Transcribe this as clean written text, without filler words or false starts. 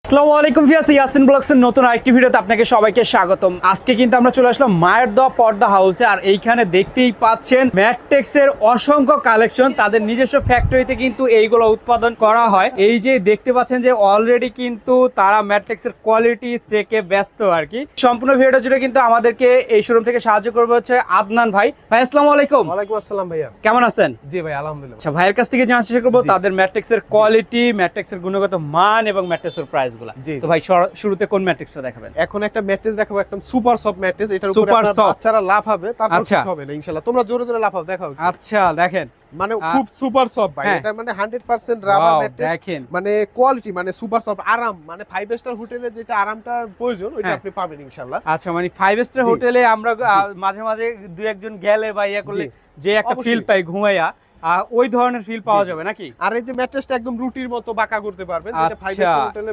আসসালামু আলাইকুম ভিউয়ার্স, ইয়াসিন ব্লগসের নতুন আরেকটি ভিডিওতে আপনাকে সবাইকে স্বাগতম। আজকে কিন্তু আমরা চলে আসলাম মায়ের দোয়া পর্দা হাউসে। আর এইখানে দেখতেই পাচ্ছেন ম্যাটটেক্সের অসংখ্য কালেকশন। তাদের নিজস্ব ফ্যাক্টরিতে কিন্তু এইগুলো উৎপাদন করা হয়। এই যে দেখতে পাচ্ছেন যে অলরেডি কিন্তু তারা ম্যাটটেক্সের কোয়ালিটি চেকে ব্যস্ত আর কি। সম্পূর্ণ ভিডিওটা জুড়ে কিন্তু আমাদেরকে এই শোরুম থেকে সাহায্য করবে হচ্ছে আদনান ভাই। ভাই আসসালামু আলাইকুম। ওয়ালাইকুম আসসালাম ভাইয়া, কেমন আছেন? জি ভাই আলহামদুলিল্লাহ। আচ্ছা, ভাইয়ের কাছ থেকে জানার চেষ্টা করবো তাদের ম্যাট্রিক্সের কোয়ালিটি, ম্যাট্রিক্সের গুণগত মান এবং ম্যাট্রিক্সের প্রাইস গুলা। তো ভাই শুরুতে কোন ম্যাট্রিক্সটা দেখাবেন? এখন একটা ম্যাট্রেস দেখাবো, একদম সুপার সফট ম্যাট্রেস। এটার উপরে সুপার আপনার সফট। বাচ্চারা লাভ হবে, তারপর আচ্ছা। কিছু হবে না ইনশাআল্লাহ। তোমরা জোরে জোরে লাভ হবে, দেখাও। আচ্ছা দেখেন, মানে খুব সুপার সফট ভাই। হ্যাঁ। এটা মানে 100% রাবার Wow, ম্যাট্রেস। দেখেন। মানে কোয়ালিটি, মানে সুপার সফট, আরাম, মানে 5 স্টার হোটেলে যেটা আরামটা প্রয়োজন ওইটা হ্যাঁ। আপনি পাবেন ইনশাআল্লাহ। আচ্ছা মানে 5 স্টার জি। হোটেলে আমরা মাঝে মাঝে দুই একজন গেলে বা ইয়া করলে জি। যে একটা অবশ্যই। ফিল পাই ঘুমাইয়া, ওই ধরনের ফিল পাওয়া জি। যাবে নাকি? আর এই যে ম্যাট্রেসটা একদম রুটির মতো বাঁকা করতে পারবেন, যেটা 5 আচ্ছা, স্টার হোটেলে